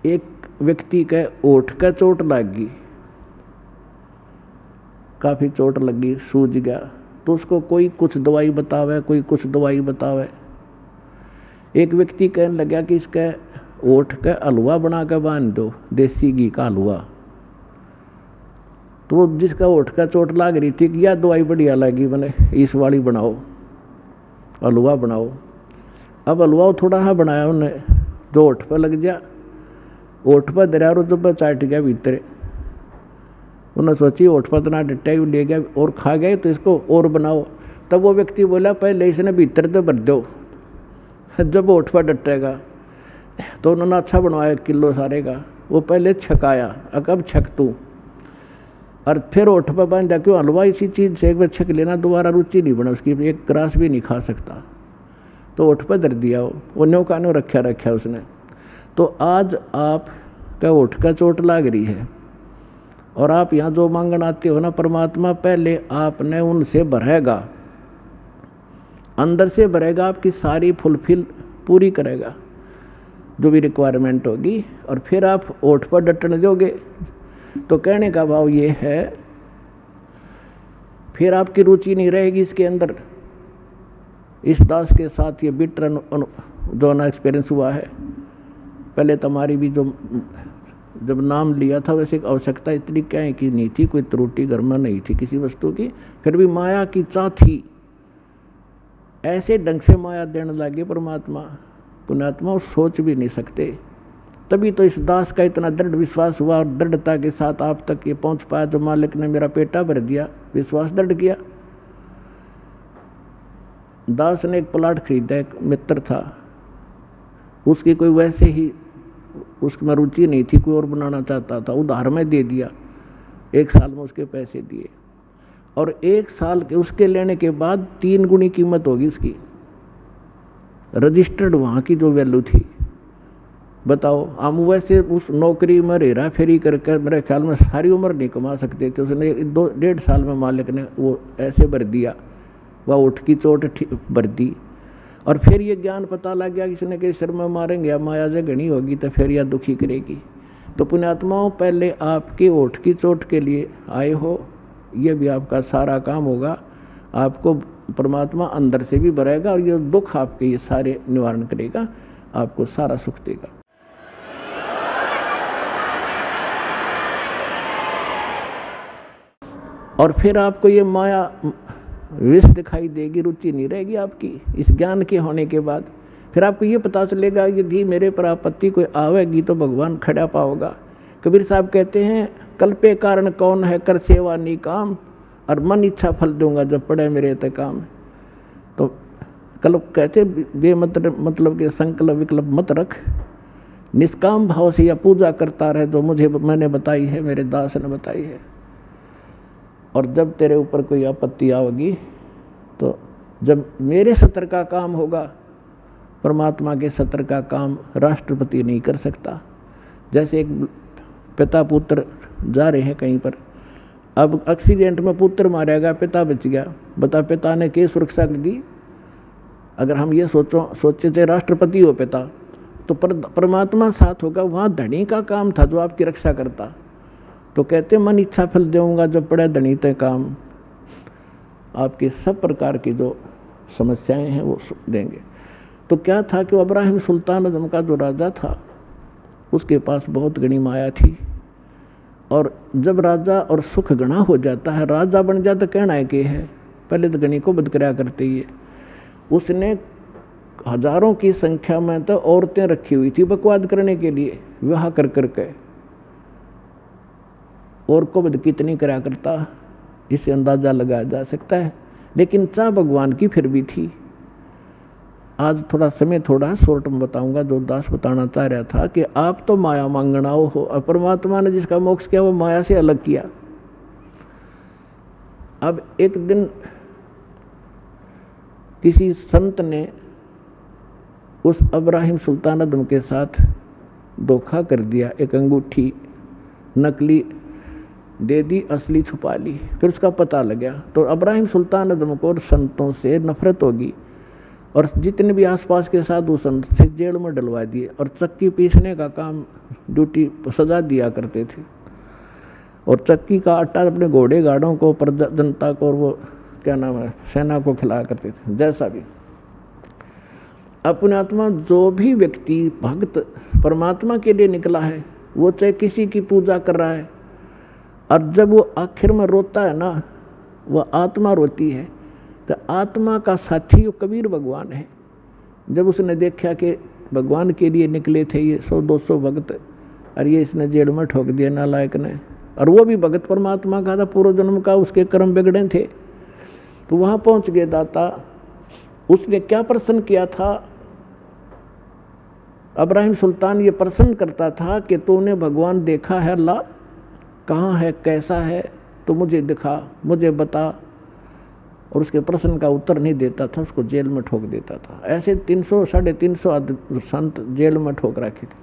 एक व्यक्ति के ओठ का चोट लग गई, काफ़ी चोट लगी, सूज गया, तो उसको कोई कुछ दवाई बतावे, कोई कुछ दवाई बतावे। एक व्यक्ति कहने लगा कि इसके ओठ का हलवा बना के बांध दो, देसी घी का हलवा। तो जिसका ओठ का चोट लग रही थी कि यह दवाई बढ़िया लगी, बने इस वाली बनाओ, हलवा बनाओ। अब हलवा थोड़ा सा बनाया उन्हें, जो ओठ पर लग गया, ओठ पर दरिया रो जब चाट गया भीतर। उन्हें सोची ओठ पर इतना डट्टा ही ले गया और खा गए, तो इसको और बनाओ। तब वो व्यक्ति बोला पहले इसने भीतर तो भर दो, जब ओठ पर डटेगा। तो उन्होंने अच्छा बनवाया 1 किलो सारे का। वो पहले छकाया, अब छक तू, और फिर ओठ पर बांधा। क्यों? हलवा इसी चीज़ से एक बार छक लेना, दोबारा रुचि नहीं बना उसकी, एक ग्रास भी नहीं खा सकता। तो ओठ पर धर दिया, वो न्यों का न्यों रखा उसने। तो आज आप का ओठ का चोट लाग रही है और आप यहाँ जो मांगन आते हो ना, परमात्मा पहले आपने उनसे भरेगा, अंदर से भरेगा, आपकी सारी फुलफिल पूरी करेगा जो भी रिक्वायरमेंट होगी, और फिर आप ओठ पर डटने दोगे। तो कहने का भाव ये है, फिर आपकी रुचि नहीं रहेगी इसके अंदर। इस दास के साथ ये बिटर जो ना एक्सपीरियंस हुआ है। पहले तुम्हारी भी जो जब नाम लिया था, वैसे आवश्यकता इतनी क्या है कि नहीं थी, कोई त्रुटि घर में नहीं थी किसी वस्तु की, फिर भी माया की चाह थी। ऐसे ढंग से माया देने लगे परमात्मा, पुण्यात्मा सोच भी नहीं सकते। तभी तो इस दास का इतना दृढ़ विश्वास हुआ और दृढ़ता के साथ आप तक ये पहुंच पाया, जो मालिक ने मेरा पेटा भर दिया, विश्वास दृढ़ किया। दास ने एक प्लाट खरीदा, एक मित्र था, उसकी कोई वैसे ही उसमें रुचि नहीं थी, कोई और बनाना चाहता था, उधार में दे दिया। 1 साल में उसके पैसे दिए, और 1 साल के उसके लेने के बाद 3 गुनी कीमत होगी उसकी, रजिस्टर्ड वहाँ की जो वैल्यू थी। बताओ, हम वैसे उस नौकरी में हेरा फेरी करके मेरे ख्याल में सारी उम्र नहीं कमा सकते थे। उसने 2-1.5 साल में मालिक ने वो ऐसे भर दिया, वह उठ की चोट भर दी। और फिर ये ज्ञान पता लग गया, किसी के सिर में मारेंगे या माया से घनी होगी तो फिर यह दुखी करेगी। तो पुण्यात्माओं, पहले आपके ओठ की चोट के लिए आए हो, ये भी आपका सारा काम होगा। आपको परमात्मा अंदर से भी भरेगा और ये दुख आपके ये सारे निवारण करेगा, आपको सारा सुख देगा। और फिर आपको ये माया विष दिखाई देगी, रुचि नहीं रहेगी आपकी इस ज्ञान के होने के बाद। फिर आपको ये पता चलेगा यदि मेरे पर आपत्ति कोई आवेगी तो भगवान खड़ा पाओगा। कबीर साहब कहते हैं, कल्पे कारण कौन है, कर सेवा नी काम, और मन इच्छा फल दूंगा जब पड़े मेरे ते काम। तो कल्प कहते मतलब के संकल्प विकल्प मत रख, निष्काम भाव से या पूजा करता रहे जो मुझे मैंने बताई है, मेरे दास ने बताई है। और जब तेरे ऊपर कोई आपत्ति आएगी तो जब मेरे सत्र का काम होगा, परमात्मा के सत्र का काम राष्ट्रपति नहीं कर सकता। जैसे एक पिता पुत्र जा रहे हैं कहीं पर, अब एक्सीडेंट में पुत्र मारा गया, पिता बच गया, बता पिता ने क्या सुरक्षा दी? अगर हम ये सोचे थे राष्ट्रपति हो पिता, तो परमात्मा साथ होगा, वहाँ धनी का काम था जो आपकी रक्षा करता। तो कहते मन इच्छा फल दूंगा जब पड़े धनी ते काम। आपकी सब प्रकार की जो समस्याएं हैं वो देंगे। तो क्या था कि इब्राहिम सुल्तान आजम का जो राजा था, उसके पास बहुत घनी माया थी। और जब राजा और सुख घना हो जाता है, राजा बन जाता, कहना है कि है पहले तो घनी को बद कराया करते ही है। उसने हजारों की संख्या में तो औरतें रखी हुई थी बकवाद करने के लिए, विवाह कर करके, और को बद कितनी करा करता, इससे अंदाजा लगाया जा सकता है। लेकिन चाह भगवान की फिर भी थी। आज थोड़ा समय थोड़ा शॉर्ट में बताऊंगा, जो दास बताना चाह रहा था कि आप तो माया मांगनाओ हो, और परमात्मा ने जिसका मोक्ष किया वो माया से अलग किया। अब एक दिन किसी संत ने उस इब्राहिम सुल्तान आजम के साथ धोखा कर दिया, एक अंगूठी नकली दे दी, असली छुपा ली। फिर उसका पता लग गया तो इब्राहिम सुल्तान आजम को संतों से नफरत होगी, और जितने भी आसपास के साधु संत से जेल में डलवा दिए, और चक्की पीसने का काम ड्यूटी सजा दिया करते थे, और चक्की का आटा अपने घोड़े गाड़ों को, प्रजा जनता को, और वो क्या नाम है, सेना को खिलाया करते थे। जैसा भी अपने आत्मा, जो भी व्यक्ति भक्त परमात्मा के लिए निकला है, वो चाहे किसी की पूजा कर रहा है, और जब वो आखिर में रोता है ना, वह आत्मा रोती है, तो आत्मा का साथी वो कबीर भगवान है। जब उसने देखा कि भगवान के लिए निकले थे ये 100-200 भक्त, और ये इसने जेल में ठोक दिया नालायक ने, और वो भी भगत परमात्मा का था, पूर्व जन्म का उसके कर्म बिगड़े थे, तो वहाँ पहुँच गए दाता। उसने क्या प्रश्न किया था, इब्राहिम सुल्तान ये प्रश्न करता था कि तूने भगवान देखा है अल्लाह, कहाँ है, कैसा है, तो मुझे दिखा, मुझे बता, और उसके प्रश्न का उत्तर नहीं देता था, उसको जेल में ठोक देता था। ऐसे 300-350 संत जेल में ठोक रखे थे।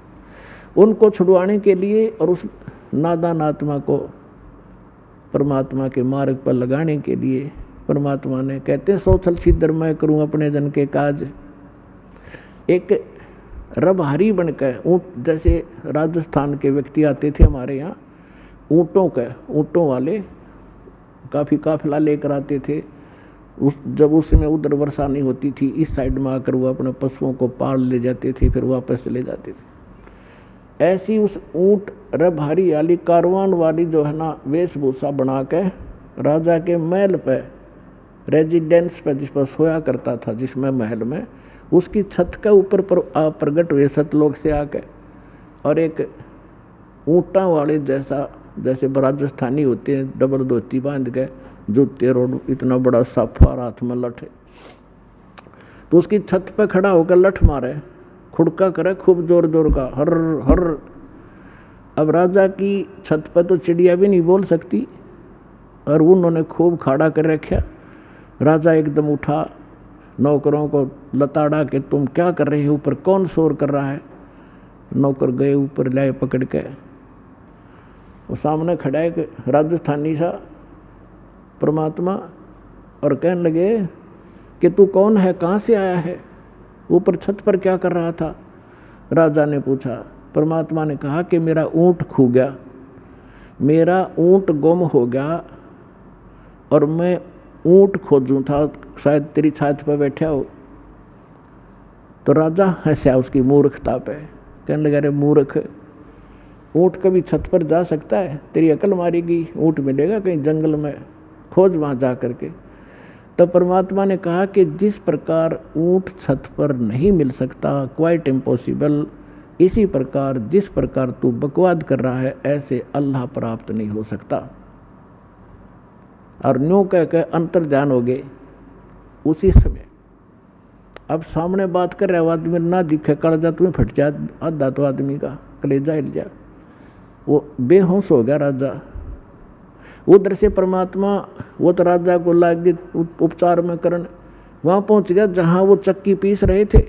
उनको छुड़वाने के लिए और उस नादान आत्मा को परमात्मा के मार्ग पर लगाने के लिए परमात्मा ने, कहते 100 छल सिद्धर मैं करूँ अपने जन के काज। एक रबहारी बनकर ऊँट, जैसे राजस्थान के व्यक्ति आते थे हमारे यहाँ, ऊँटों वाले काफ़ी काफिला लेकर आते थे। जब उसमें उधर वर्षा नहीं होती थी, इस साइड में आकर वो अपने पशुओं को पाल ले जाते थे, फिर वापस चले जाते थे। ऐसी उस ऊँट रबहारी वाली, कारवान वाली जो है ना, वेशभूषा बना के राजा के महल पे, रेजिडेंस पे, जिस पर सोया करता था, जिसमें महल में, उसकी छत के ऊपर प्रगट हुए सतलोक से आके, और एक ऊँटा वाले जैसा, जैसे राजस्थानी होते हैं, डबल धोती बांध के, जूते रोड, इतना बड़ा साफा, हाथ में लठ है, तो उसकी छत पे खड़ा होकर लठ मारे, खुड़का करे खूब जोर जोर का, हर हर। अब राजा की छत पे तो चिड़िया भी नहीं बोल सकती, और उन्होंने खूब खड़ा कर रखा। राजा एकदम उठा, नौकरों को लताड़ा के तुम क्या कर रहे हो, ऊपर कौन शोर कर रहा है। नौकर गए ऊपर, लाए पकड़ के, वो सामने खड़ा है राजस्थानी सा परमात्मा, और कहने लगे कि तू कौन है, कहाँ से आया है, ऊपर छत पर क्या कर रहा था। राजा ने पूछा। परमात्मा ने कहा कि मेरा ऊँट खो गया, मेरा ऊँट गुम हो गया, और मैं ऊँट खोजूं था, शायद तेरी छात पर बैठा हो। तो राजा हंसा उसकी मूर्खता पे, कहने लगा अरे मूर्ख, ऊँट कभी छत पर जा सकता है, तेरी अकल मारेगी, ऊँट मिलेगा कहीं जंगल में, खोज वहाँ जा करके। तब परमात्मा ने कहा कि जिस प्रकार ऊँट छत पर नहीं मिल सकता, क्वाइट इम्पॉसिबल, इसी प्रकार जिस प्रकार तू बकवाद कर रहा है, ऐसे अल्लाह प्राप्त नहीं हो सकता। और न्यू कह के अंतर ध्यान हो गए उसी समय। अब सामने बात कर रहे आदमी ना दिखे, कलेजा तुम्हें फट जा, आधा तो आदमी का कलेजा हिल जा, वो बेहोश हो गया राजा। उधर से परमात्मा, वो तो राजा को लागे उपचार में करने, वहाँ पहुँच गया जहाँ वो चक्की पीस रहे थे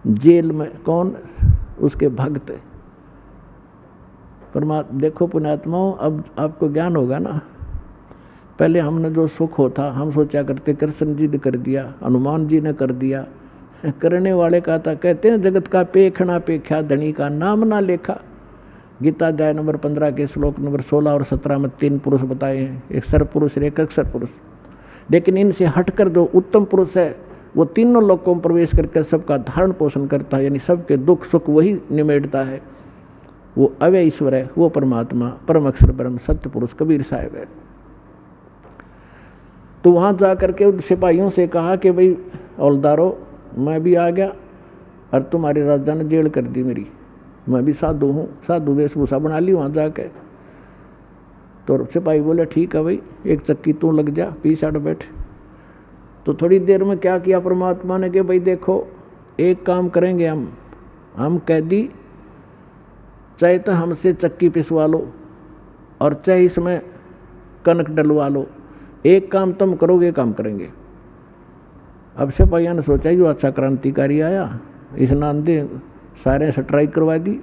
जेल में। कौन? उसके भक्त। परमात्मा, देखो पुण्यात्माओं, अब आपको ज्ञान होगा ना। पहले हमने जो सुख होता, हम सोचा करते कृष्ण जी ने कर दिया, हनुमान जी ने कर दिया, करने वाले का था। कहते हैं जगत का पेखना पेख्या, धनी का नाम ना लेखा। गीता अध्याय नंबर 15 के श्लोक नंबर 16 और 17 में 3 पुरुष बताए हैं, एक सर पुरुष एक अक्षर पुरुष। लेकिन इनसे हटकर जो उत्तम पुरुष है, वो तीनों लोकों में प्रवेश करके सबका धारण पोषण करता है, यानी सबके दुख सुख वही निमेटता है। वो अव्यय ईश्वर है, वो परमात्मा, परम अक्षर ब्रह्म सत्य पुरुष कबीर साहब है। तो वहाँ जा करके उन सिपाहियों से कहा कि भाई हौलदारो, मैं भी आ गया और तुम्हारे राजा ने जेल कर दी मेरी, मैं भी साधु हूँ, साधु वेशभूषा बना ली वहाँ जाके। तो सिपाही बोले ठीक है भाई, एक चक्की तू लग जा, पीछे हट बैठ। तो थोड़ी देर में क्या किया परमात्मा ने कि भाई देखो, एक काम करेंगे हम कैदी, चाहे तो हमसे चक्की पिसवा लो और चाहे इसमें कनक डलवा लो, एक काम तुम करोगे, काम करेंगे। अब सिपाहियों ने सोचा जो अच्छा क्रांतिकारी आया, इस नांदे सारे स्ट्राइक करवा दी।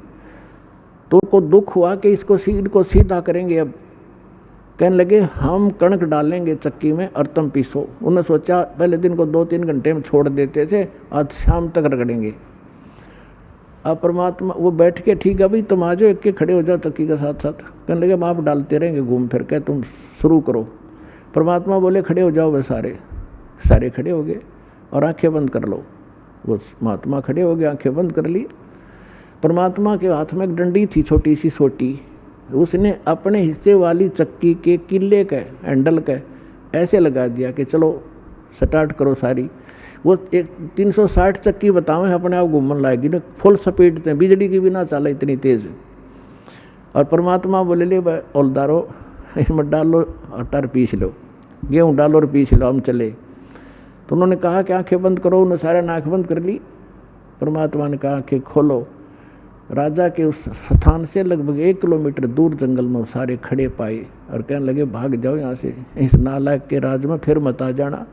तो उनको दुख हुआ कि इसको सीधा करेंगे। अब कहने लगे हम कणक डालेंगे चक्की में और तुम पीसो। उन्होंने सोचा पहले दिन को 2-3 घंटे में छोड़ देते थे, आज शाम तक रगड़ेंगे। अब परमात्मा वो बैठ के, ठीक है भाई तुम आ जाओ, एक के खड़े हो जाओ चक्की के साथ साथ। कहने लगे माप डालते रहेंगे घूम फिर के, तुम शुरू करो। परमात्मा बोले खड़े हो जाओ, वे सारे खड़े हो गए और आंखें बंद कर लो। वो महात्मा खड़े हो गए, आंखें बंद कर ली। परमात्मा के हाथ में एक डंडी थी छोटी सी सोटी, उसने अपने हिस्से वाली चक्की के किले के हैंडल के ऐसे लगा दिया कि चलो स्टार्ट करो सारी। वो एक 360 चक्की बतावें अपने आप घूमने लाएगी ना, फुल स्पीड से, बिजली की भी ना चला इतनी तेज। और परमात्मा बोले ले औलदारो इसमें डालो आटा पीस लो, गेहूँ डालो और पीस लो, हम चले। तो उन्होंने कहा कि आंखें बंद करो, उन्होंने सारे आँख बंद कर ली। परमात्मा ने कहा आंखें खोलो। राजा के उस स्थान से लगभग 1 किलोमीटर दूर जंगल में सारे खड़े पाए और कहने लगे भाग जाओ यहाँ से, इस नालायक के राज में फिर मत आ जाना।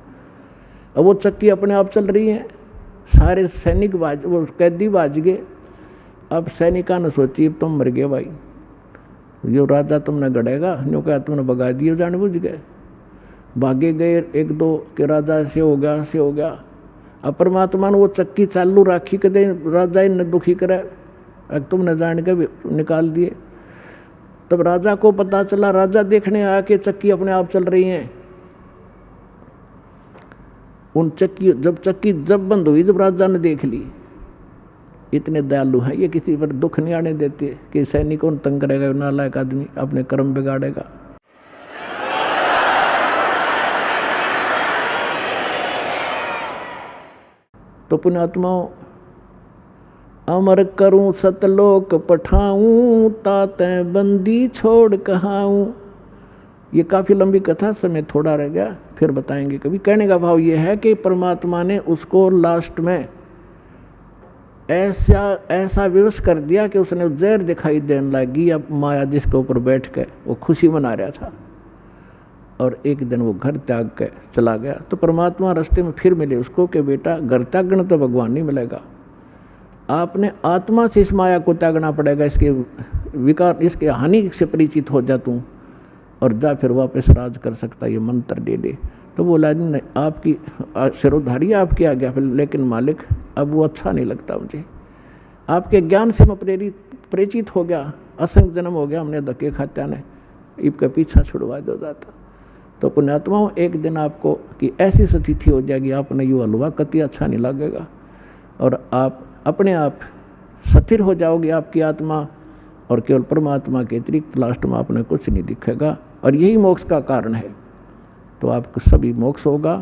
अब वो चक्की अपने आप चल रही है, सारे सैनिक वो कैदी भाज गए। अब सैनिका ने सोची तुम मर गए भाई, जो राजा तुमने गड़ेगा, न्यू क्या तुमने भगा दिए जानबूझ गए। भागे गए, 1-2 के राजा से हो गया से हो गया। अब परमात्मा ने वो चक्की चालू राखी कदे राजा ने दुखी करे, तुमने जान के भी निकाल दिए। तब राजा को पता चला, राजा देखने आया कि चक्की अपने आप चल रही है। उन चक्की जब बंद हुई, जब राजा ने देख ली, इतने दयालु हैं ये, किसी पर दुख नहीं आने देते कि सैनिकों ने तंग करेगा, नालायक आदमी अपने कर्म बिगाड़ेगा। तो पुण्यात्माओं, अमर करूं सतलोक पठाऊं, ताते बंदी छोड़ कहाऊं। ये काफ़ी लंबी कथा, समय थोड़ा रह गया, फिर बताएंगे कभी। कहने का भाव ये है कि परमात्मा ने उसको लास्ट में ऐसा विवश कर दिया कि उसने जहर दिखाई देने लगी। अब माया जिसके ऊपर बैठ के वो खुशी मना रहा था, और एक दिन वो घर त्याग के चला गया। तो परमात्मा रास्ते में फिर मिले उसको कि बेटा घर त्यागना तो भगवान नहीं मिलेगा, आपने आत्मा से इस माया को त्यागना पड़ेगा, इसके विकार, इसके हानि से परिचित हो जा तू, और जा फिर वापस राज कर सकता, ये मंत्र दे दे। तो बोला नहीं, आपकी सिरोधारी आपकी आ गया, लेकिन मालिक अब वो अच्छा नहीं लगता मुझे, आपके ज्ञान से मैं परिचित हो गया, असंग जन्म हो गया, हमने धक्के खात्या ने इसका पीछा छुड़वा दो जाता। तो पुण्यात्माओं, एक दिन आपको कि ऐसी स्थिति हो जाएगी, आपने यूँ हलवा कति अच्छा नहीं लगेगा, और आप अपने आप स्थिर हो जाओगे, आपकी आत्मा, और केवल परमात्मा के अतिरिक्त लास्ट में आपने कुछ नहीं दिखेगा, और यही मोक्ष का कारण है। तो आपको सभी मोक्ष होगा।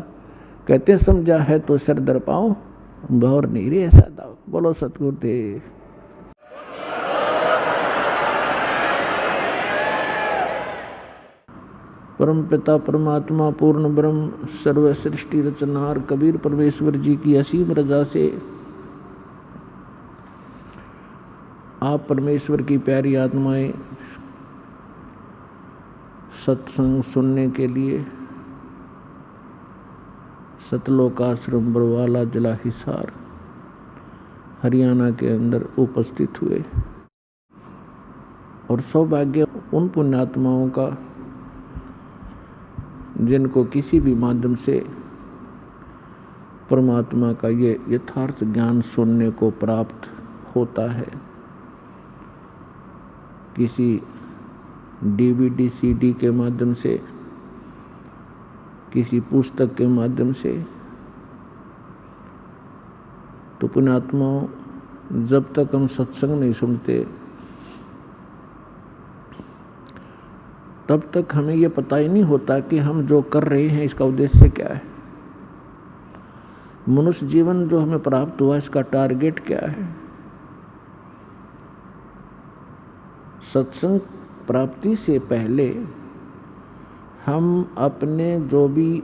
कहते समझा है तो सिर दर पाओ, भौर नहीं रे ऐसा दाओ। बोलो सतगुरुदेव। परम पिता परमात्मा पूर्ण ब्रह्म सर्व सृष्टि रचनहार कबीर परमेश्वर जी की असीम रजा से आप परमेश्वर की प्यारी आत्माएं सत्संग सुनने के लिए सतलोक आश्रम बरवाला जिला हिसार हरियाणा के अंदर उपस्थित हुए, और सौभाग्य उन पुण्यात्माओं का जिनको किसी भी माध्यम से परमात्मा का ये यथार्थ ज्ञान सुनने को प्राप्त होता है, किसी DVD CD के माध्यम से, किसी पुस्तक के माध्यम से। तो पुण्यात्माओं, जब तक हम सत्संग नहीं सुनते तब तक हमें ये पता ही नहीं होता कि हम जो कर रहे हैं इसका उद्देश्य क्या है, मनुष्य जीवन जो हमें प्राप्त हुआ इसका टारगेट क्या है। सत्संग प्राप्ति से पहले हम अपने जो भी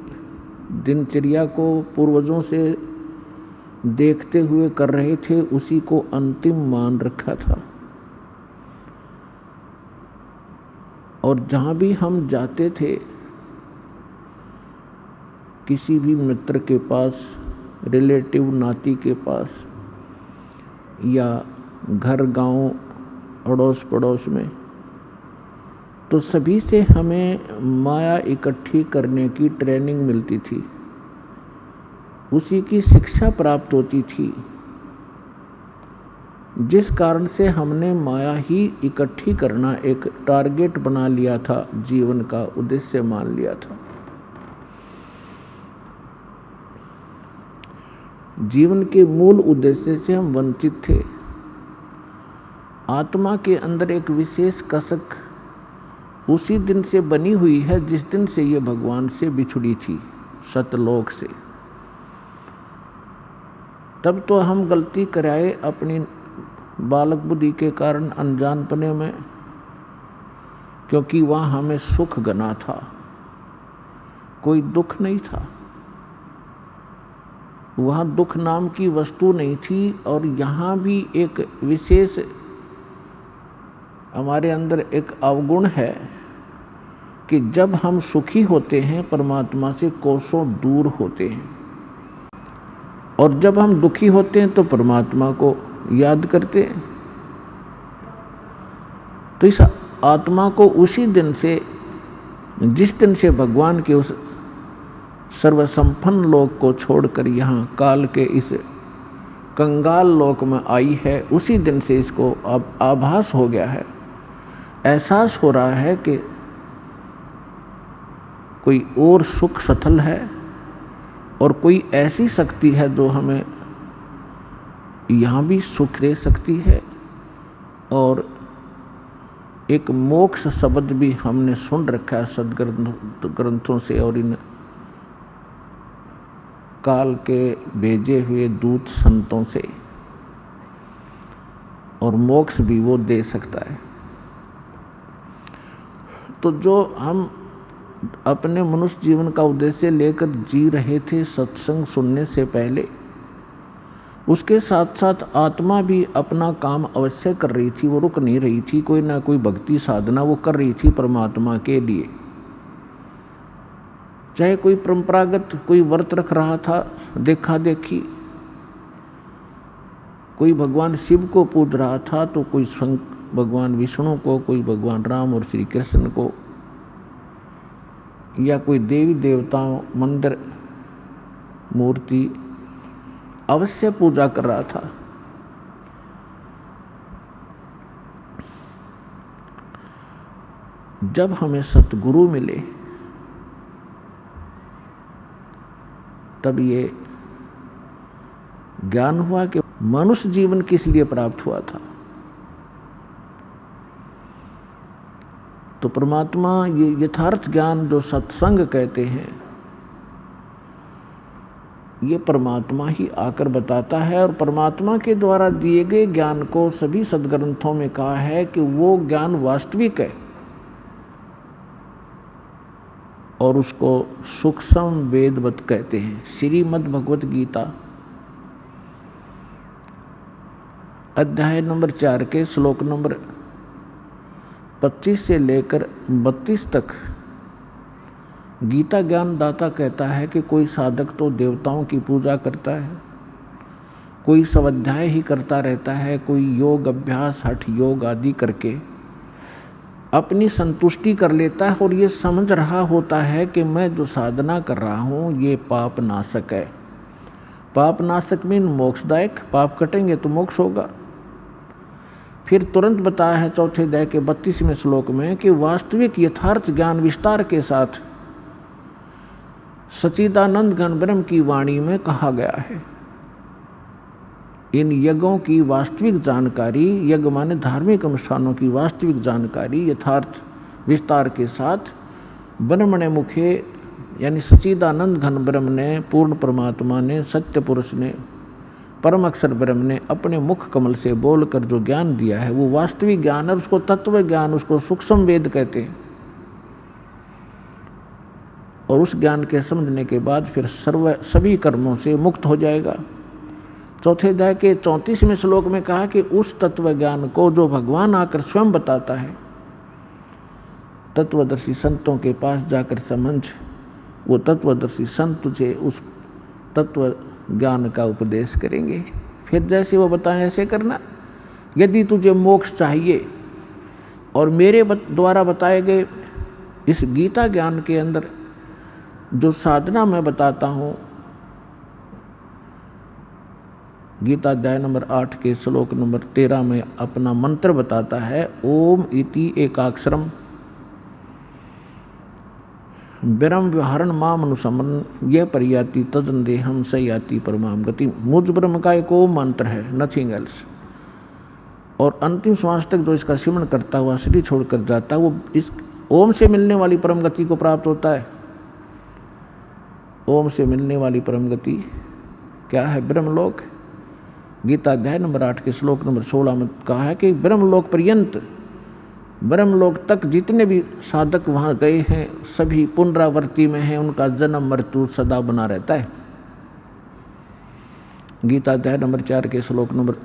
दिनचर्या को पूर्वजों से देखते हुए कर रहे थे उसी को अंतिम मान रखा था, और जहाँ भी हम जाते थे किसी भी मित्र के पास, रिलेटिव नाती के पास, या घर गांव अड़ोस पड़ोस में, तो सभी से हमें माया इकट्ठी करने की ट्रेनिंग मिलती थी, उसी की शिक्षा प्राप्त होती थी। जिस कारण से हमने माया ही इकट्ठी करना एक टारगेट बना लिया था, जीवन का उद्देश्य मान लिया था। जीवन के मूल उद्देश्य से हम वंचित थे। आत्मा के अंदर एक विशेष कसक उसी दिन से बनी हुई है जिस दिन से ये भगवान से बिछुड़ी थी, सतलोक से। तब तो हम गलती कराए अपनी बालक बुद्धि के कारण, अनजानपने में, क्योंकि वहाँ हमें सुख गना था, कोई दुख नहीं था। वहाँ दुख नाम की वस्तु नहीं थी। और यहाँ भी एक विशेष हमारे अंदर एक अवगुण है कि जब हम सुखी होते हैं परमात्मा से कोसों दूर होते हैं, और जब हम दुखी होते हैं तो परमात्मा को याद करते हैं। तो इस आत्मा को उसी दिन से, जिस दिन से भगवान के उस सर्वसंपन्न लोक को छोड़कर यहाँ काल के इस कंगाल लोक में आई है, उसी दिन से इसको अब आभास हो गया है, एहसास हो रहा है कि कोई और सुख सथल है और कोई ऐसी शक्ति है जो हमें यहाँ भी सुख दे सकती है। और एक मोक्ष शब्द भी हमने सुन रखा है सदग्रंथों से और इन काल के भेजे हुए दूत संतों से, और मोक्ष भी वो दे सकता है। तो जो हम अपने मनुष्य जीवन का उद्देश्य लेकर जी रहे थे सत्संग सुनने से पहले, उसके साथ साथ आत्मा भी अपना काम अवश्य कर रही थी, वो रुक नहीं रही थी। कोई ना कोई भक्ति साधना वो कर रही थी परमात्मा के लिए। चाहे कोई परंपरागत कोई व्रत रख रहा था, देखा देखी, कोई भगवान शिव को पूज रहा था, तो कोई भगवान विष्णु को, कोई भगवान राम और श्री कृष्ण को, या कोई देवी देवताओं मंदिर मूर्ति अवश्य पूजा कर रहा था। जब हमें सतगुरु मिले तब ये ज्ञान हुआ कि मनुष्य जीवन किस लिए प्राप्त हुआ था। तो परमात्मा ये यथार्थ ज्ञान जो सत्संग कहते हैं, ये परमात्मा ही आकर बताता है। और परमात्मा के द्वारा दिए गए ज्ञान को सभी सदग्रंथों में कहा है कि वो ज्ञान वास्तविक है और उसको सूक्ष्म वेदवत कहते हैं। श्रीमद् भगवत गीता अध्याय नंबर 4 के श्लोक नंबर 25 से लेकर 32 तक गीता ज्ञान दाता कहता है कि कोई साधक तो देवताओं की पूजा करता है, कोई स्वाध्याय ही करता रहता है, कोई योग अभ्यास हठ योग आदि करके अपनी संतुष्टि कर लेता है और ये समझ रहा होता है कि मैं जो साधना कर रहा हूँ ये पाप नाशक है। पाप नाशक मीन मोक्षदायक, पाप कटेंगे तो मोक्ष होगा। फिर तुरंत बताया है चौथे अध्याय के 32वें श्लोक में कि वास्तविक यथार्थ ज्ञान विस्तार के साथ सच्चिदानंद घन ब्रह्म की वाणी में कहा गया है। इन यज्ञों की वास्तविक जानकारी, यज्ञ माने धार्मिक अनुष्ठानों की वास्तविक जानकारी यथार्थ विस्तार के साथ ब्रह्मणे मुखे यानी सच्चिदानंद घन ब्रह्म ने, पूर्ण परमात्मा ने, सत्य पुरुष ने, परम अक्षर ब्रह्म ने अपने मुख कमल से बोलकर जो ज्ञान दिया है वो वास्तविक ज्ञान है। उसको तत्व ज्ञान, उसको सूक्ष्म वेद कहते हैं। और उस ज्ञान के समझने के बाद फिर सभी कर्मों से मुक्त हो जाएगा। चौथे अध्याय के 34वें श्लोक में कहा कि उस तत्व ज्ञान को जो भगवान आकर स्वयं बताता है, तत्वदर्शी संतों के पास जाकर समझ, वो तत्वदर्शी संत तुझे उस तत्व ज्ञान का उपदेश करेंगे। फिर जैसे वो बताएं ऐसे करना। यदि तुझे मोक्ष चाहिए और मेरे द्वारा बताए गए इस गीता ज्ञान के अंदर जो साधना मैं बताता हूँ गीता अध्याय नंबर 8 के श्लोक नंबर 13 में अपना मंत्र बताता है, ओम इति एकाक्षरम ब्रह्म व्यवहारण माम अनुसमन यह परियाति तजन देहम स याति परमाम गति। मुझ ब्रह्म का एक ओम मंत्र है, नथिंग एल्स। और अंतिम श्वास तक जो इसका सिमरण करता हुआ शरीर छोड़कर जाता है वो इस ओम से मिलने वाली परम गति को प्राप्त होता है। ओम से मिलने वाली परम गति क्या है? ब्रह्मलोक। गीता अध्याय नंबर 8 के श्लोक नंबर 16 में कहा है कि ब्रह्मलोक पर्यंत, ब्रह्मलोक तक जितने भी साधक वहाँ गए हैं सभी पुनरावृत्ति में हैं, उनका जन्म मृत्यु सदा बना रहता है। गीता अध्याय नंबर 4 के श्लोक नंबर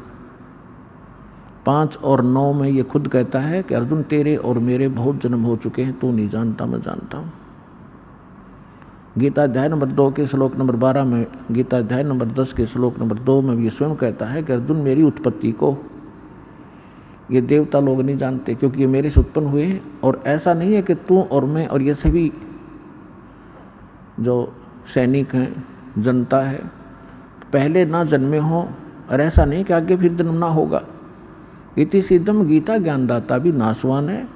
5 और 9 में ये खुद कहता है कि अर्जुन तेरे और मेरे बहुत जन्म हो चुके हैं, तू नहीं जानता मैं जानता हूँ। गीता अध्याय नंबर 2 के श्लोक नंबर 12 में, गीता अध्याय नंबर 10 के श्लोक नंबर 2 में ये स्वयं कहता है कि अर्जुन मेरी उत्पत्ति को ये देवता लोग नहीं जानते क्योंकि ये मेरे से उत्पन्न हुए हैं। और ऐसा नहीं है कि तू और मैं और ये सभी जो सैनिक हैं, जनता है, पहले ना जन्मे हों, और ऐसा नहीं कि आगे फिर जन्म ना होगा। इति सिद्धम गीता ज्ञानदाता भी नाशवान है,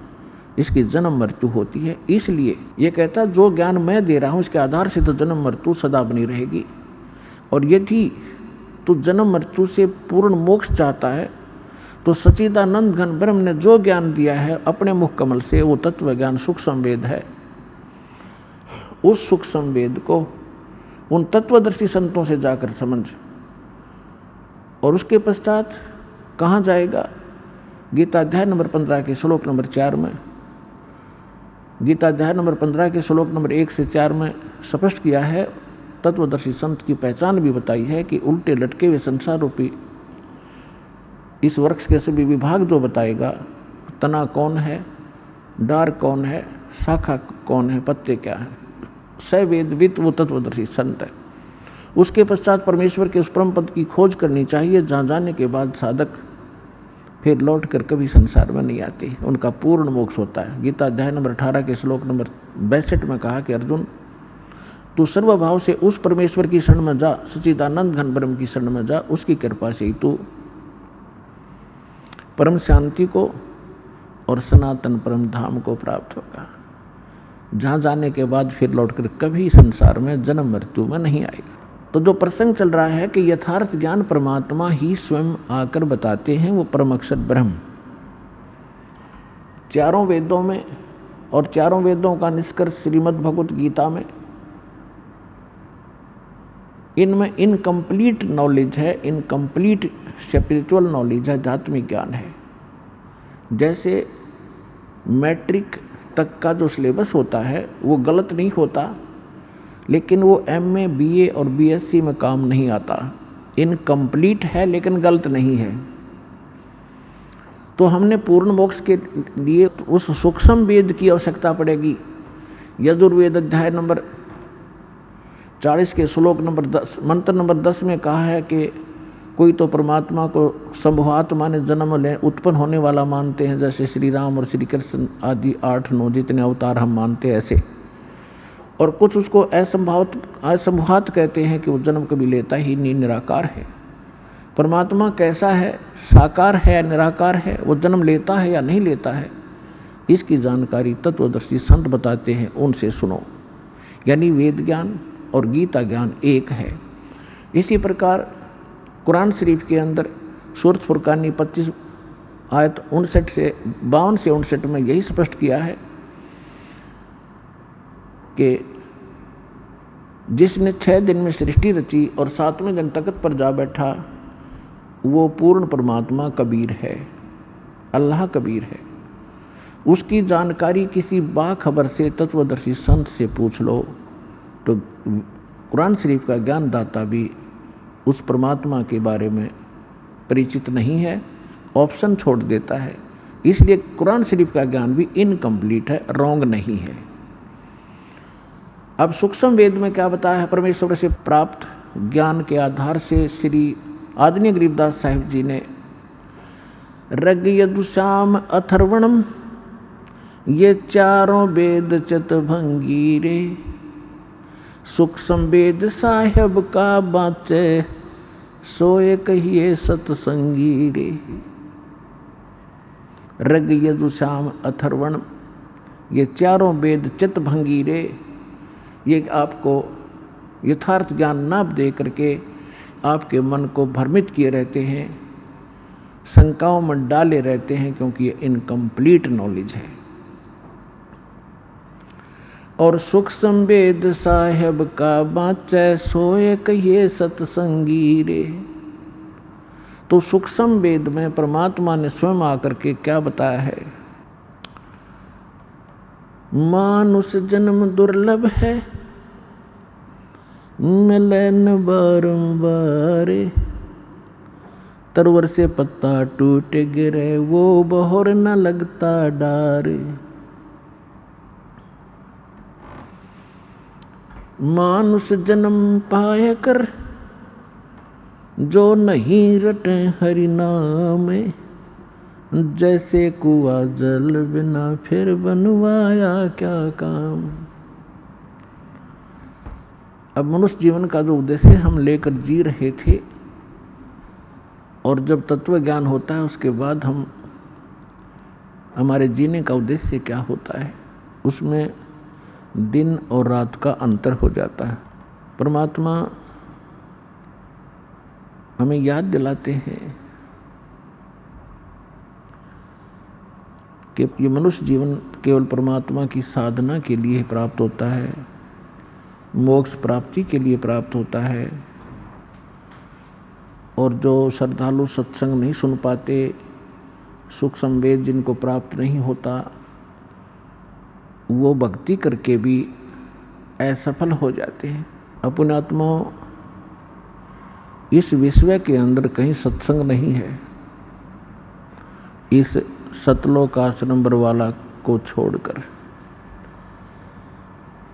इसकी जन्म मृत्यु होती है। इसलिए ये कहता है जो ज्ञान मैं दे रहा हूँ इसके आधार से तो जन्म मृत्यु सदा बनी रहेगी। और यदि तू जन्म मृत्यु से पूर्ण मोक्ष चाहता है तो सच्चिदानंद घन ब्रह्म ने जो ज्ञान दिया है अपने मुख कमल से, वो तत्व ज्ञान सुख संवेद है। उस सुख संवेद को उन तत्वदर्शी संतों से जाकर समझ। और उसके पश्चात कहाँ जाएगा? गीता अध्याय नंबर 15 के श्लोक नंबर 4 में, गीता अध्याय नंबर 15 के श्लोक नंबर 1 से 4 में स्पष्ट किया है, तत्वदर्शी संत की पहचान भी बताई है कि उल्टे लटके हुए संसार रूपी इस वृक्ष के सभी विभाग जो बताएगा, तना कौन है, डार कौन है, शाखा कौन है, पत्ते क्या है, सवेदवित वो तत्वदर्शी संत है। उसके पश्चात परमेश्वर के उस परम पद की खोज करनी चाहिए जहाँ जाने के बाद साधक फिर लौट कर कभी संसार में नहीं आती, उनका पूर्ण मोक्ष होता है। गीता अध्याय नंबर 18 के श्लोक नंबर 62 में कहा कि अर्जुन तू सर्वभाव से उस परमेश्वर की शरण में जा, सच्चिदानंद घन ब्रह्म की शरण में जा, उसकी कृपा से ही तू परम शांति को और सनातन परम धाम को प्राप्त होगा, जहाँ जाने के बाद फिर लौटकर कभी संसार में जन्म मृत्यु में नहीं आएगा। तो जो प्रसंग चल रहा है कि यथार्थ ज्ञान परमात्मा ही स्वयं आकर बताते हैं, वो परम अक्षर ब्रह्म चारों वेदों में, और चारों वेदों का निष्कर्ष श्रीमद् भगवत गीता में, इनमें इनकम्प्लीट नॉलेज है, इनकम्प्लीट स्पिरिचुअल नॉलेज है, आध्यात्मिक ज्ञान है। जैसे मैट्रिक तक का जो सिलेबस होता है वो गलत नहीं होता, लेकिन वो MA BA और BSc में काम नहीं आता। इनकम्प्लीट है लेकिन गलत नहीं है। तो हमने पूर्ण मोक्ष के लिए उस सूक्ष्म वेद की आवश्यकता पड़ेगी। यजुर्वेद अध्याय नंबर 40 के श्लोक नंबर 10 मंत्र नंबर 10 में कहा है कि कोई तो परमात्मा को संभवात माने जन्म ले उत्पन्न होने वाला मानते हैं, जैसे श्री राम और श्री कृष्ण आदि 8-9 जितने अवतार हम मानते हैं ऐसे। और कुछ उसको असंभवात कहते हैं कि वो जन्म कभी लेता ही नहीं, निराकार है। परमात्मा कैसा है, साकार है, निराकार है, वो जन्म लेता है या नहीं लेता है, इसकी जानकारी तत्वदर्शी संत बताते हैं, उनसे सुनो। यानी वेद ज्ञान और गीता ज्ञान एक है। इसी प्रकार कुरान शरीफ के अंदर सूरत फुरकानी 25 आयत 59 से 59 में यही स्पष्ट किया है कि जिसने 6 दिन में सृष्टि रची और 7वें दिन तख्त पर जा बैठा, वो पूर्ण परमात्मा कबीर है, अल्लाह कबीर है। उसकी जानकारी किसी बाखबर से तत्वदर्शी संत से पूछ लो तो कुरान शरीफ का ज्ञानदाता भी उस परमात्मा के बारे में परिचित नहीं है, ऑप्शन छोड़ देता है। इसलिए कुरान शरीफ का ज्ञान भी इनकम्प्लीट है, रॉन्ग नहीं है। अब सूक्ष्म वेद में क्या बताया है? परमेश्वर से प्राप्त ज्ञान के आधार से श्री आदरणीय गरीबदास साहिब जी ने ऋग यजुसाम अथर्वणम ये चारों वेद चतुर्भंगीरे, सूक्ष्म वेद साहेब का बाचे सोए कहिए सतसंगी रे। ऋग यजु साम अथर्वण, ये चारों वेद चित्तभंगी रे। ये आपको यथार्थ ज्ञान ना दे करके आपके मन को भ्रमित किए रहते हैं, शंकाओं में डाले रहते हैं, क्योंकि ये इनकम्प्लीट नॉलेज है। और सुख संवेद साहेब का बाँचै, सोए कहिए सतसंगी रे। तो सुख संवेद में परमात्मा ने स्वयं आकर के क्या बताया है? मानुष जन्म दुर्लभ है, मिले न बारंबार। तरवर से पत्ता टूट गिरे, वो बहोर न लगता डार। मानुष जन्म पाए कर, जो नहीं रटे हरि नाम। जैसे कुआं जल बिना, फिर बनवाया क्या काम। अब मनुष्य जीवन का जो उद्देश्य हम लेकर जी रहे थे, और जब तत्व ज्ञान होता है उसके बाद हम हमारे जीने का उद्देश्य क्या होता है, उसमें दिन और रात का अंतर हो जाता है। परमात्मा हमें याद दिलाते हैं कि ये मनुष्य जीवन केवल परमात्मा की साधना के लिए प्राप्त होता है, मोक्ष प्राप्ति के लिए प्राप्त होता है। और जो श्रद्धालु सत्संग नहीं सुन पाते, सुख संवेद जिनको प्राप्त नहीं होता, वो भक्ति करके भी असफल हो जाते हैं। अपने आत्माओं, इस विश्व के अंदर कहीं सत्संग नहीं है, इस सतलोक आश्रम बरवाला को छोड़कर।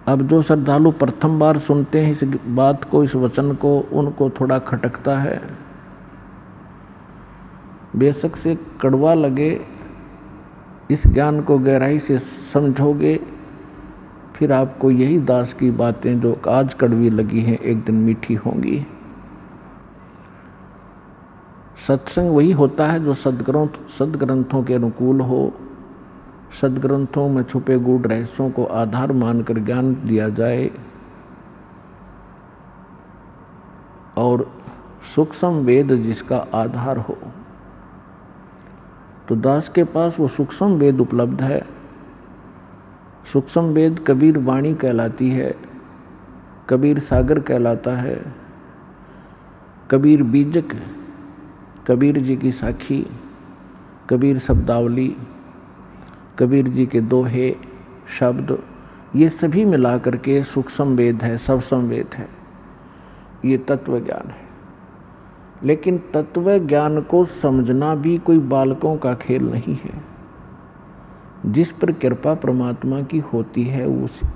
अब जो श्रद्धालु प्रथम बार सुनते हैं इस बात को, इस वचन को, उनको थोड़ा खटकता है। बेशक से कड़वा लगे, इस ज्ञान को गहराई से समझोगे, फिर आपको यही दास की बातें जो आज कड़वी लगी हैं एक दिन मीठी होंगी। सत्संग वही होता है जो सद्ग्रंथों के अनुकूल हो, सद्ग्रंथों में छुपे गूढ़ रहस्यों को आधार मानकर ज्ञान दिया जाए, और सूक्ष्म वेद जिसका आधार हो। तो दास के पास वो सूक्ष्म वेद उपलब्ध है। सूक्ष्म वेद कबीर वाणी कहलाती है, कबीर सागर कहलाता है, कबीर बीजक, कबीर जी की साखी, कबीर शब्दावली, कबीर जी के दोहे शब्द, ये सभी मिलाकर के सूक्ष्म वेद है, सबसम वेद है। ये तत्व ज्ञान है। लेकिन तत्व ज्ञान को समझना भी कोई बालकों का खेल नहीं है। जिस पर कृपा परमात्मा की होती है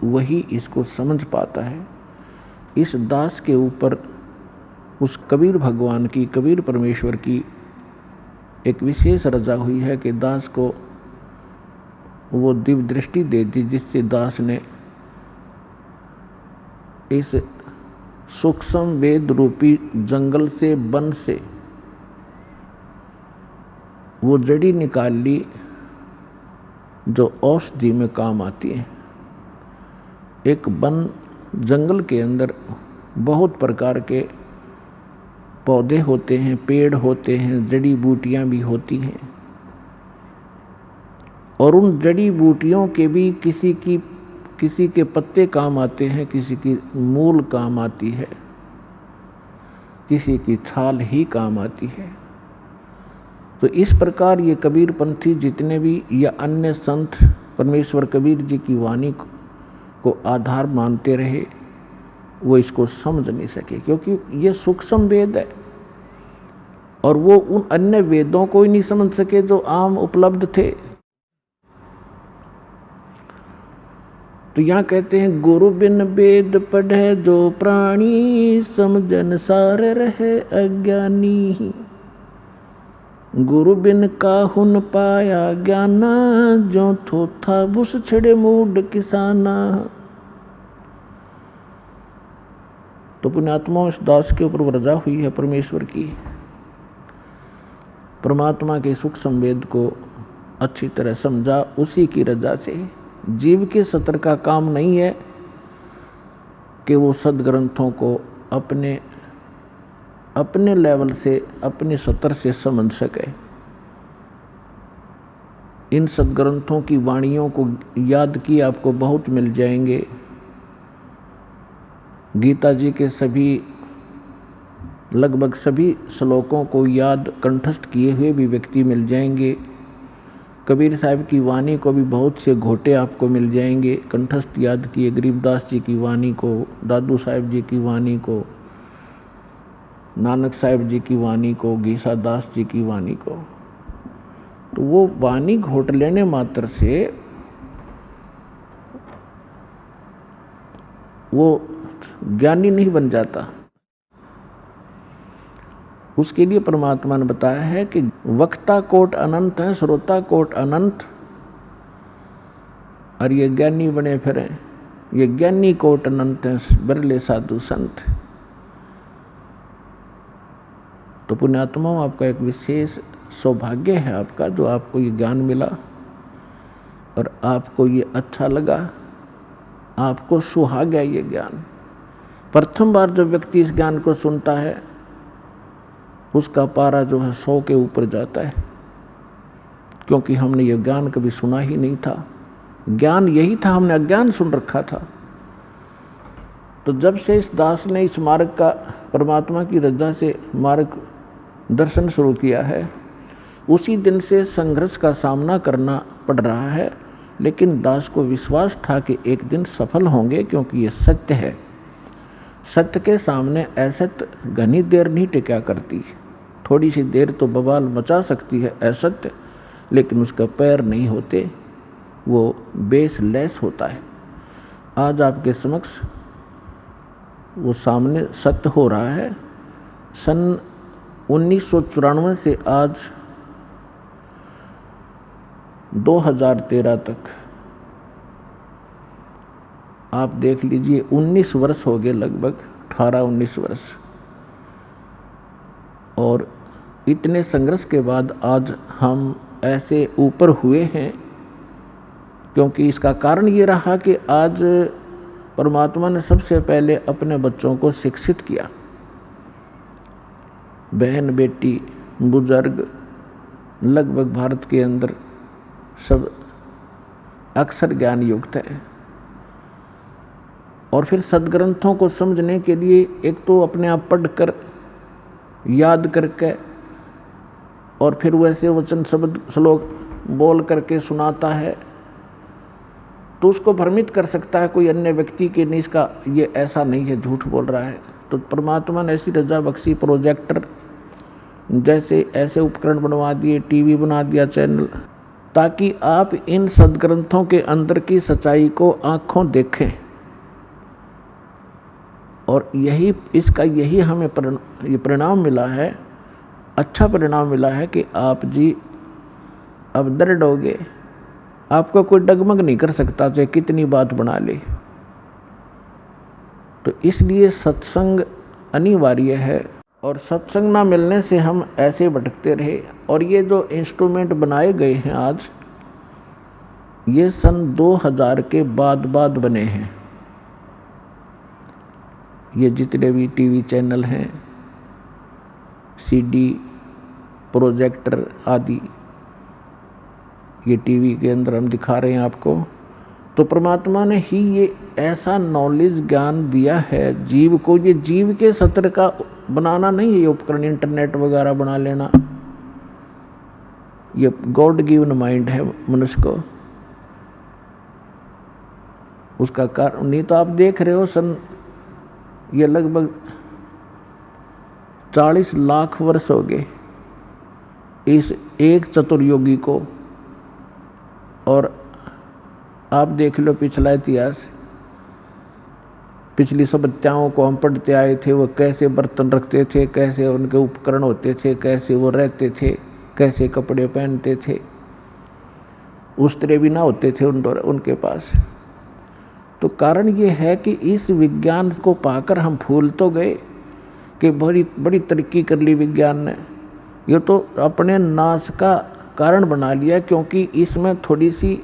वही इसको समझ पाता है। इस दास के ऊपर उस कबीर भगवान की, कबीर परमेश्वर की एक विशेष रजा हुई है कि दास को वो दिव्य दृष्टि दे दी, जिससे दास ने इस सूक्ष्म वेद रूपी जंगल से, वन से वो जड़ी निकाल ली जो औषधि में काम आती है। एक वन जंगल के अंदर बहुत प्रकार के पौधे होते हैं, पेड़ होते हैं, जड़ी बूटियां भी होती हैं, और उन जड़ी बूटियों के भी किसी के पत्ते काम आते हैं, किसी की मूल काम आती है, किसी की छाल ही काम आती है। तो इस प्रकार ये कबीर पंथी जितने भी या अन्य संत परमेश्वर कबीर जी की वाणी को आधार मानते रहे, वो इसको समझ नहीं सके, क्योंकि ये सूक्ष्म वेद है और वो उन अन्य वेदों को ही नहीं समझ सके जो आम उपलब्ध थे। तो यहाँ कहते हैं, गुरु बिन वेद पढ़े जो प्राणी, समझन सार रहे अज्ञानी। गुरु बिन काहुन पाया ज्ञाना, जो थोथा बुस छिड़े मूड किसाना। तो पुण्यात्मा इस दास के ऊपर रजा हुई है परमेश्वर की। परमात्मा के सुख संवेद को अच्छी तरह समझा, उसी की रजा से। जीव के सत्र का काम नहीं है कि वो सदग्रंथों को अपने लेवल से, अपने सत्र से समझ सके। इन सदग्रंथों की वाणियों को याद किए आपको बहुत मिल जाएंगे। गीता जी के लगभग सभी श्लोकों को याद कंठस्थ किए हुए भी व्यक्ति मिल जाएंगे। कबीर साहब की वाणी को भी बहुत से घोटे आपको मिल जाएंगे कंठस्थ याद किए। गरीबदास जी की वाणी को, दादू साहब जी की वाणी को, नानक साहब जी की वाणी को, गीसा दास जी की वाणी को। तो वो वाणी घोट लेने मात्र से वो ज्ञानी नहीं बन जाता। उसके लिए परमात्मा ने बताया है कि वक्ता कोट अनंत है, श्रोता कोट अनंत, और ये ज्ञानी बने फिरे, ये ज्ञानी कोट अनंत है, बिरले साधु संत। तो पुण्यात्मा आपका एक विशेष सौभाग्य है आपका, जो आपको ये ज्ञान मिला और आपको ये अच्छा लगा, आपको सुहा गया ये ज्ञान। प्रथम बार जब व्यक्ति इस ज्ञान को सुनता है उसका पारा जो है 100 के ऊपर जाता है, क्योंकि हमने ये ज्ञान कभी सुना ही नहीं था। ज्ञान यही था, हमने अज्ञान सुन रखा था। तो जब से इस दास ने इस मार्ग का, परमात्मा की रजा से मार्ग दर्शन शुरू किया है, उसी दिन से संघर्ष का सामना करना पड़ रहा है। लेकिन दास को विश्वास था कि एक दिन सफल होंगे, क्योंकि ये सत्य है। सत्य के सामने असत्य घनी देर नहीं टिका करती। थोड़ी सी देर तो बवाल मचा सकती है असत्य, लेकिन उसका पैर नहीं होते, वो बेसलेस होता है। आज आपके समक्ष वो सामने सत्य हो रहा है। सन 1994 से आज 2013 तक आप देख लीजिए 19 वर्ष हो गए, लगभग 18-19 वर्ष। और इतने संघर्ष के बाद आज हम ऐसे ऊपर हुए हैं, क्योंकि इसका कारण ये रहा कि आज परमात्मा ने सबसे पहले अपने बच्चों को शिक्षित किया। बहन बेटी बुजुर्ग लगभग भारत के अंदर सब अक्षर ज्ञान युक्त है। और फिर सदग्रंथों को समझने के लिए एक तो अपने आप पढ़कर याद करके, और फिर वैसे वचन शब्द श्लोक बोल करके सुनाता है, तो उसको भ्रमित कर सकता है कोई अन्य व्यक्ति कि नहीं, इसका ये ऐसा नहीं है, झूठ बोल रहा है। तो परमात्मा ने ऐसी रजा बख्शी, प्रोजेक्टर जैसे ऐसे उपकरण बनवा दिए, टीवी बना दिया, चैनल, ताकि आप इन सदग्रंथों के अंदर की सच्चाई को आंखों देखें। और यही हमें परिणाम मिला है, अच्छा परिणाम मिला है कि आप जी अब दृढ़ हो गए। आपको कोई डगमग नहीं कर सकता, चाहे कितनी बात बना ले। तो इसलिए सत्संग अनिवार्य है, और सत्संग ना मिलने से हम ऐसे भटकते रहे। और ये जो इंस्ट्रूमेंट बनाए गए हैं आज, ये सन 2000 के बाद बने हैं। ये जितने भी टीवी चैनल हैं, सीडी, प्रोजेक्टर आदि, ये टीवी के अंदर हम दिखा रहे हैं आपको, तो परमात्मा ने ही ये ऐसा नॉलेज ज्ञान दिया है जीव को। ये जीव के सत्र का बनाना नहीं है ये उपकरण, इंटरनेट वगैरह बना लेना। ये गॉड गिवन माइंड है मनुष्य को। उसका कारण नहीं तो आप देख रहे हो, ये लगभग 40 लाख वर्ष हो गए इस एक चतुर्योगी को। और आप देख लो पिछला इतिहास, पिछली सभ्यताओं को हम पढ़ते आए थे, वो कैसे बर्तन रखते थे, कैसे उनके उपकरण होते थे, कैसे वो रहते थे, कैसे कपड़े पहनते थे। उस्त्रे भी ना होते थे उनके पास। तो कारण ये है कि इस विज्ञान को पाकर हम भूल तो गए कि बड़ी बड़ी तरक्की कर ली विज्ञान ने, ये तो अपने नाश का कारण बना लिया, क्योंकि इसमें थोड़ी सी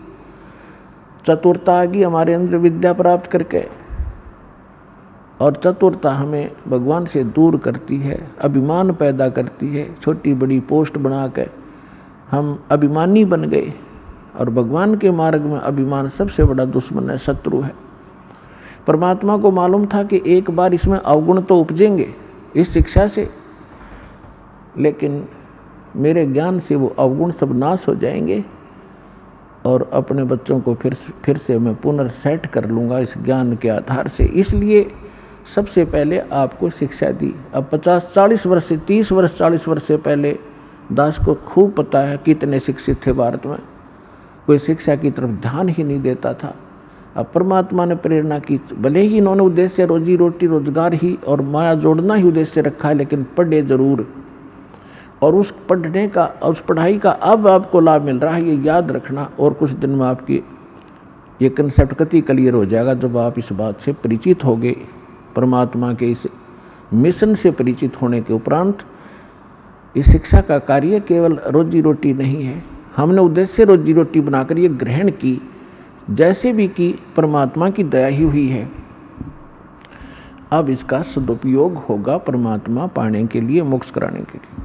चतुरता आ गई हमारे अंदर विद्या प्राप्त करके, और चतुरता हमें भगवान से दूर करती है, अभिमान पैदा करती है। छोटी बड़ी पोस्ट बना के हम अभिमानी बन गए, और भगवान के मार्ग में अभिमान सबसे बड़ा दुश्मन है, शत्रु है। परमात्मा को मालूम था कि एक बार इसमें अवगुण तो उपजेंगे इस शिक्षा से, लेकिन मेरे ज्ञान से वो अवगुण सब नाश हो जाएंगे और अपने बच्चों को फिर से मैं पुनर्सेट कर लूँगा इस ज्ञान के आधार से। इसलिए सबसे पहले आपको शिक्षा दी। अब 50-40 वर्ष से 30 वर्ष 40 वर्ष से पहले दास को खूब पता है कितने शिक्षित थे भारत में, कोई शिक्षा की तरफ ध्यान ही नहीं देता था। अब परमात्मा ने प्रेरणा की, भले ही इन्होंने उद्देश्य रोजी रोटी रोजगार ही और माया जोड़ना ही उद्देश्य रखा है, लेकिन पढ़े जरूर, और उस पढ़ने का, उस पढ़ाई का अब आपको लाभ मिल रहा है, ये याद रखना। और कुछ दिन में आपकी ये कंसेप्ट कति क्लियर हो जाएगा जब आप इस बात से परिचित होंगे। परमात्मा के इस मिशन से परिचित होने के उपरांत इस शिक्षा का कार्य केवल रोजी रोटी नहीं है, हमने उद्देश्य रोजी रोटी बनाकर ये ग्रहण की, जैसे भी की परमात्मा की दया ही हुई है। अब इसका सदुपयोग होगा परमात्मा पाने के लिए, मोक्ष कराने के लिए।